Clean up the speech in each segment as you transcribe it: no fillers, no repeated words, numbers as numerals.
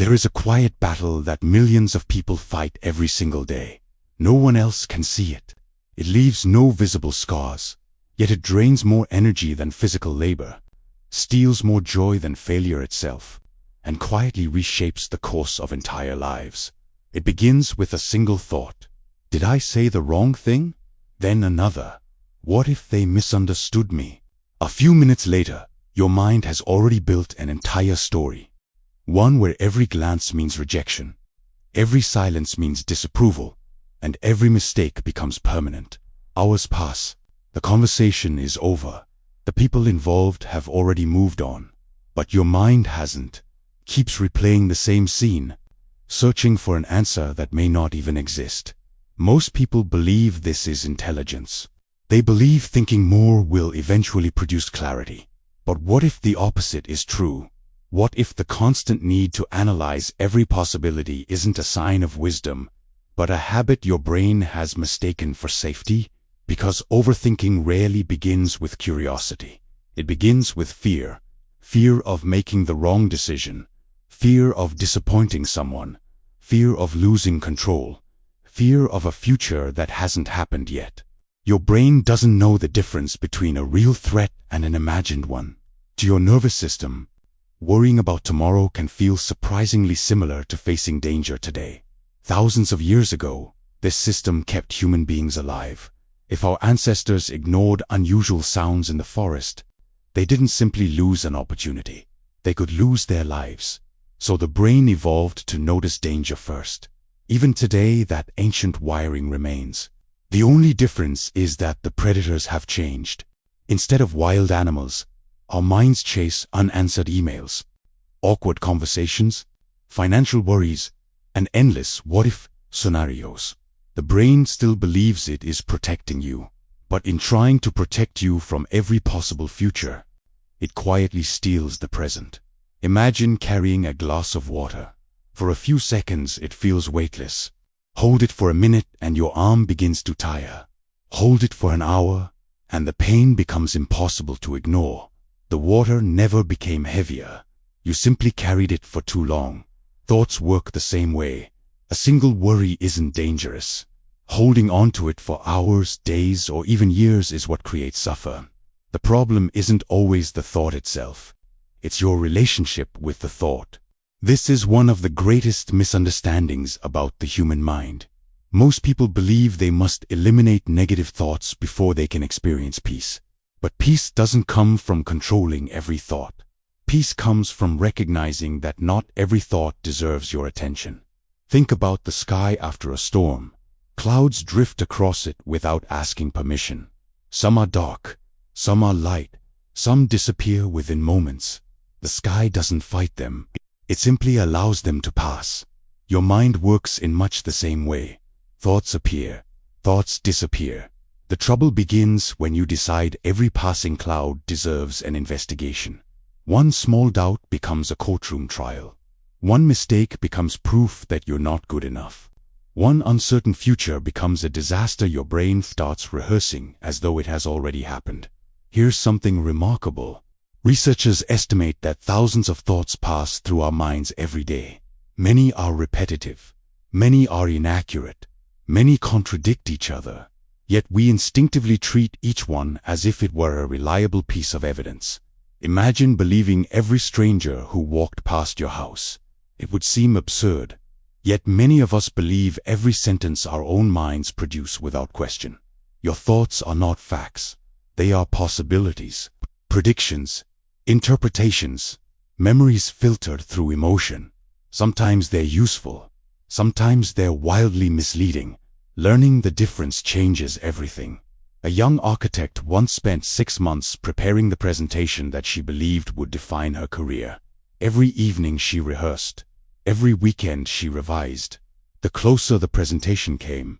There is a quiet battle that millions of people fight every single day. No one else can see it. It leaves no visible scars, yet it drains more energy than physical labor, steals more joy than failure itself, and quietly reshapes the course of entire lives. It begins with a single thought. Did I say the wrong thing? Then another. What if they misunderstood me? A few minutes later, your mind has already built an entire story. One where every glance means rejection, every silence means disapproval, and every mistake becomes permanent. Hours pass. The conversation is over. The people involved have already moved on. But your mind hasn't. Keeps replaying the same scene, searching for an answer that may not even exist. Most people believe this is intelligence. They believe thinking more will eventually produce clarity. But what if the opposite is true? What if the constant need to analyze every possibility isn't a sign of wisdom, but a habit your brain has mistaken for safety? Because overthinking rarely begins with curiosity. It begins with fear. Fear of making the wrong decision. Fear of disappointing someone. Fear of losing control. Fear of a future that hasn't happened yet. Your brain doesn't know the difference between a real threat and an imagined one. To your nervous system, worrying about tomorrow can feel surprisingly similar to facing danger today. Thousands of years ago, this system kept human beings alive. If our ancestors ignored unusual sounds in the forest, they didn't simply lose an opportunity. They could lose their lives. So the brain evolved to notice danger first. Even today, that ancient wiring remains. The only difference is that the predators have changed. Instead of wild animals, our minds chase unanswered emails, awkward conversations, financial worries, and endless what-if scenarios. The brain still believes it is protecting you, but in trying to protect you from every possible future, it quietly steals the present. Imagine carrying a glass of water. For a few seconds, it feels weightless. Hold it for a minute and your arm begins to tire. Hold it for an hour, and the pain becomes impossible to ignore. The water never became heavier. You simply carried it for too long. Thoughts work the same way. A single worry isn't dangerous. Holding on to it for hours, days, or even years is what creates suffer. The problem isn't always the thought itself. It's your relationship with the thought. This is one of the greatest misunderstandings about the human mind. Most people believe they must eliminate negative thoughts before they can experience peace. But peace doesn't come from controlling every thought. Peace comes from recognizing that not every thought deserves your attention. Think about the sky after a storm. Clouds drift across it without asking permission. Some are dark, some are light, some disappear within moments. The sky doesn't fight them. It simply allows them to pass. Your mind works in much the same way. Thoughts appear, thoughts disappear. The trouble begins when you decide every passing cloud deserves an investigation. One small doubt becomes a courtroom trial. One mistake becomes proof that you're not good enough. One uncertain future becomes a disaster your brain starts rehearsing as though it has already happened. Here's something remarkable. Researchers estimate that thousands of thoughts pass through our minds every day. Many are repetitive. Many are inaccurate. Many contradict each other. Yet we instinctively treat each one as if it were a reliable piece of evidence. Imagine believing every stranger who walked past your house. It would seem absurd. Yet many of us believe every sentence our own minds produce without question. Your thoughts are not facts. They are possibilities, predictions, interpretations, memories filtered through emotion. Sometimes they're useful. Sometimes they're wildly misleading. Learning the difference changes everything. A young architect once spent 6 months preparing the presentation that she believed would define her career. Every evening she rehearsed. Every weekend she revised. The closer the presentation came,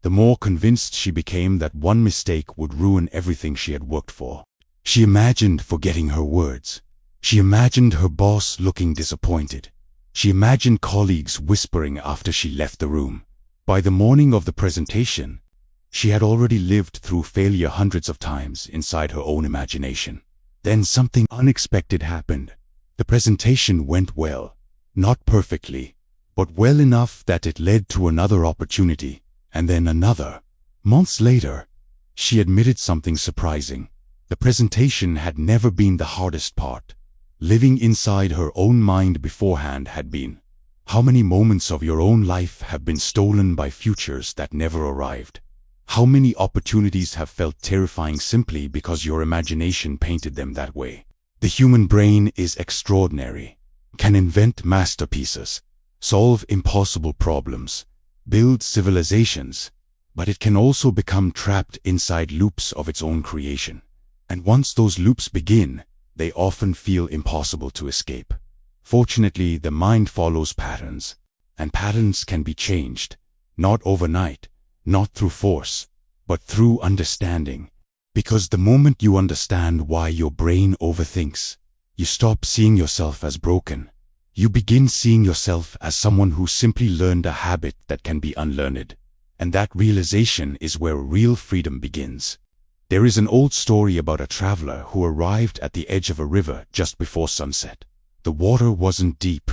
the more convinced she became that one mistake would ruin everything she had worked for. She imagined forgetting her words. She imagined her boss looking disappointed. She imagined colleagues whispering after she left the room. By the morning of the presentation, she had already lived through failure hundreds of times inside her own imagination. Then something unexpected happened. The presentation went well. Not perfectly, but well enough that it led to another opportunity, and then another. Months later, she admitted something surprising. The presentation had never been the hardest part. Living inside her own mind beforehand had been. How many moments of your own life have been stolen by futures that never arrived? How many opportunities have felt terrifying simply because your imagination painted them that way? The human brain is extraordinary, can invent masterpieces, solve impossible problems, build civilizations, but it can also become trapped inside loops of its own creation. And once those loops begin, they often feel impossible to escape. Fortunately, the mind follows patterns, and patterns can be changed, not overnight, not through force, but through understanding. Because the moment you understand why your brain overthinks, you stop seeing yourself as broken. You begin seeing yourself as someone who simply learned a habit that can be unlearned. And that realization is where real freedom begins. There is an old story about a traveler who arrived at the edge of a river just before sunset. The water wasn't deep.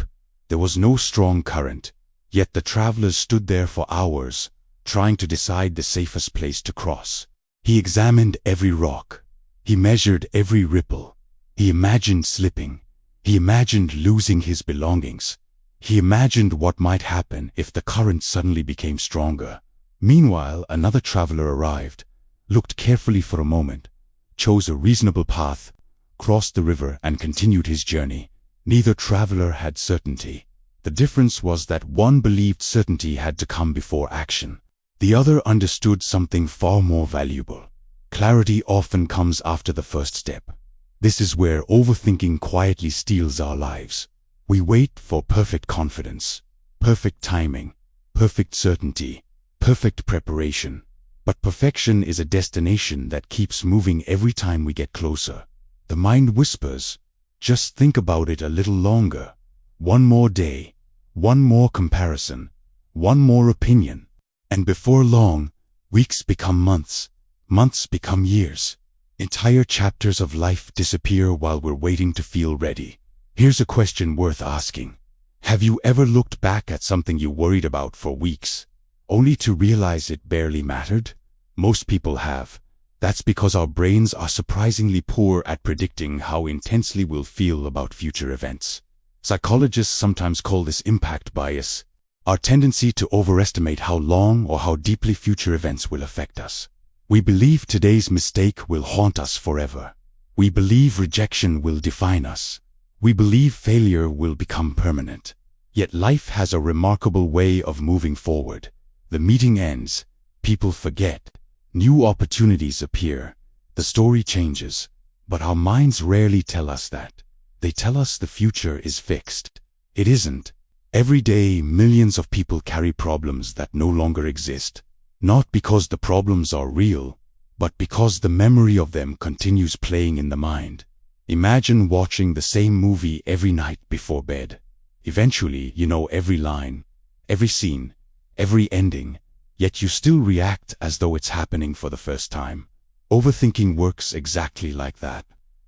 There was no strong current. Yet the traveler stood there for hours, trying to decide the safest place to cross. He examined every rock. He measured every ripple. He imagined slipping. He imagined losing his belongings. He imagined what might happen if the current suddenly became stronger. Meanwhile, another traveler arrived, looked carefully for a moment, chose a reasonable path, crossed the river and continued his journey. Neither traveler had certainty. The difference was that one believed certainty had to come before action. The other understood something far more valuable. Clarity often comes after the first step. This is where overthinking quietly steals our lives. We wait for perfect confidence, perfect timing, perfect certainty, perfect preparation. But perfection is a destination that keeps moving every time we get closer. The mind whispers, just think about it a little longer. One more day, one more comparison, one more opinion. And before long, weeks become months, months become years. Entire chapters of life disappear while we're waiting to feel ready. Here's a question worth asking. Have you ever looked back at something you worried about for weeks, only to realize it barely mattered? Most people have. That's because our brains are surprisingly poor at predicting how intensely we'll feel about future events. Psychologists sometimes call this impact bias, our tendency to overestimate how long or how deeply future events will affect us. We believe today's mistake will haunt us forever. We believe rejection will define us. We believe failure will become permanent. Yet life has a remarkable way of moving forward. The meeting ends, people forget, new opportunities appear, the story changes, but our minds rarely tell us that. They tell us the future is fixed. It isn't. Every day, millions of people carry problems that no longer exist, not because the problems are real, but because the memory of them continues playing in the mind. Imagine watching the same movie every night before bed. Eventually, you know every line, every scene, every ending, yet you still react as though it's happening for the first time. Overthinking works exactly like that.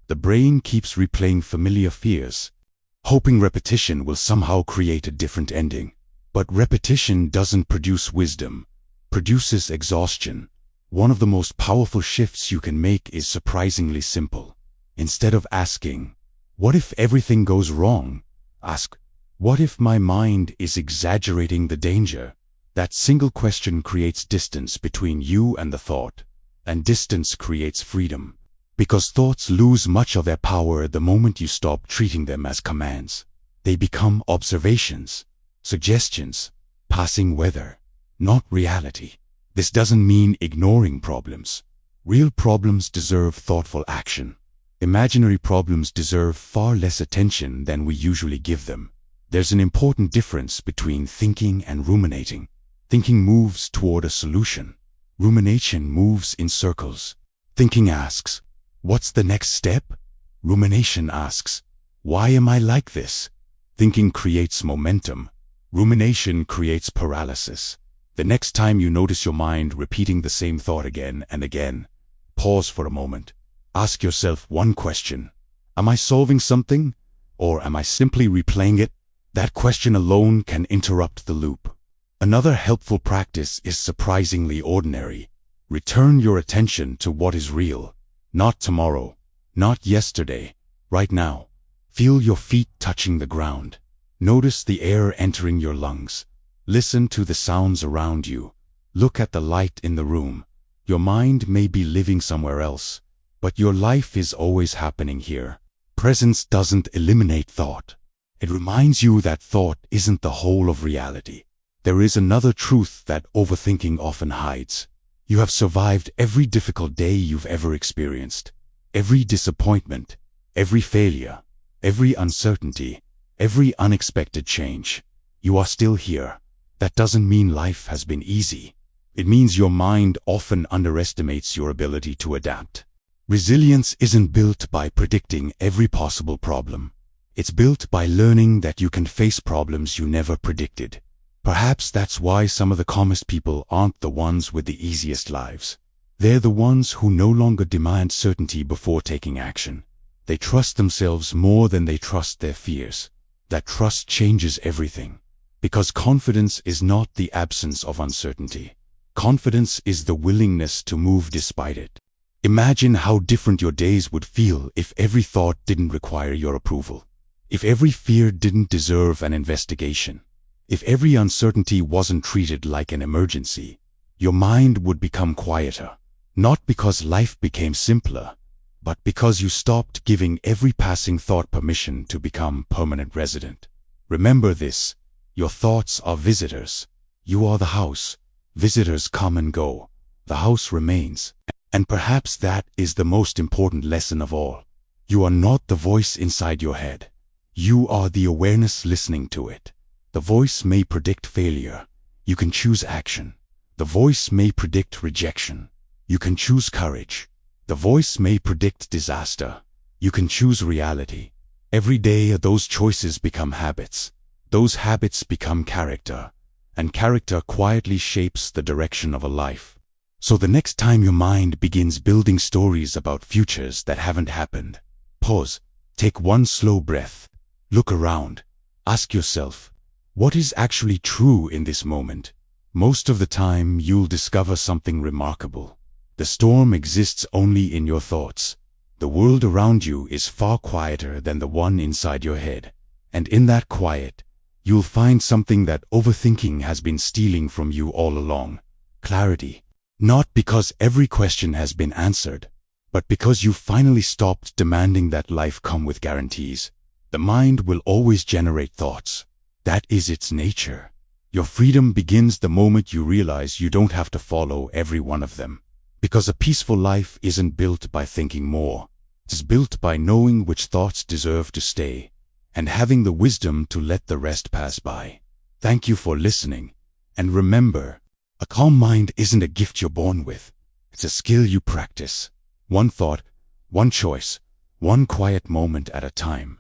The brain keeps replaying familiar fears, hoping repetition will somehow create a different ending. But repetition doesn't produce wisdom, produces exhaustion. One of the most powerful shifts you can make is surprisingly simple. Instead of asking, what if everything goes wrong? Ask, what if my mind is exaggerating the danger? That single question creates distance between you and the thought, and distance creates freedom. Because thoughts lose much of their power the moment you stop treating them as commands. They become observations, suggestions, passing weather, not reality. This doesn't mean ignoring problems. Real problems deserve thoughtful action. Imaginary problems deserve far less attention than we usually give them. There's an important difference between thinking and ruminating. Thinking moves toward a solution. Rumination moves in circles. Thinking asks, what's the next step? Rumination asks, why am I like this? Thinking creates momentum. Rumination creates paralysis. The next time you notice your mind repeating the same thought again and again, pause for a moment. Ask yourself one question. Am I solving something, or am I simply replaying it? That question alone can interrupt the loop. Another helpful practice is surprisingly ordinary. Return your attention to what is real. Not tomorrow, not yesterday, right now. Feel your feet touching the ground. Notice the air entering your lungs. Listen to the sounds around you. Look at the light in the room. Your mind may be living somewhere else, but your life is always happening here. Presence doesn't eliminate thought. It reminds you that thought isn't the whole of reality. There is another truth that overthinking often hides. You have survived every difficult day you've ever experienced. Every disappointment, every failure, every uncertainty, every unexpected change. You are still here. That doesn't mean life has been easy. It means your mind often underestimates your ability to adapt. Resilience isn't built by predicting every possible problem. It's built by learning that you can face problems you never predicted. Perhaps that's why some of the calmest people aren't the ones with the easiest lives. They're the ones who no longer demand certainty before taking action. They trust themselves more than they trust their fears. That trust changes everything. Because confidence is not the absence of uncertainty. Confidence is the willingness to move despite it. Imagine how different your days would feel if every thought didn't require your approval. If every fear didn't deserve an investigation. If every uncertainty wasn't treated like an emergency. Your mind would become quieter. Not because life became simpler, but because you stopped giving every passing thought permission to become permanent resident. Remember this. Your thoughts are visitors. You are the house. Visitors come and go. The house remains. And perhaps that is the most important lesson of all. You are not the voice inside your head. You are the awareness listening to it. The voice may predict failure. You can choose action. The voice may predict rejection. You can choose courage. The voice may predict disaster. You can choose reality. Every day those choices become habits. Those habits become character. And character quietly shapes the direction of a life. So the next time your mind begins building stories about futures that haven't happened, pause, take one slow breath, look around, ask yourself, what is actually true in this moment? Most of the time you'll discover something remarkable. The storm exists only in your thoughts. The world around you is far quieter than the one inside your head. And in that quiet, you'll find something that overthinking has been stealing from you all along. Clarity. Not because every question has been answered, but because you finally stopped demanding that life come with guarantees. The mind will always generate thoughts. That is its nature. Your freedom begins the moment you realize you don't have to follow every one of them. Because a peaceful life isn't built by thinking more. It's built by knowing which thoughts deserve to stay, and having the wisdom to let the rest pass by. Thank you for listening, and remember, a calm mind isn't a gift you're born with. It's a skill you practice. One thought, one choice, one quiet moment at a time.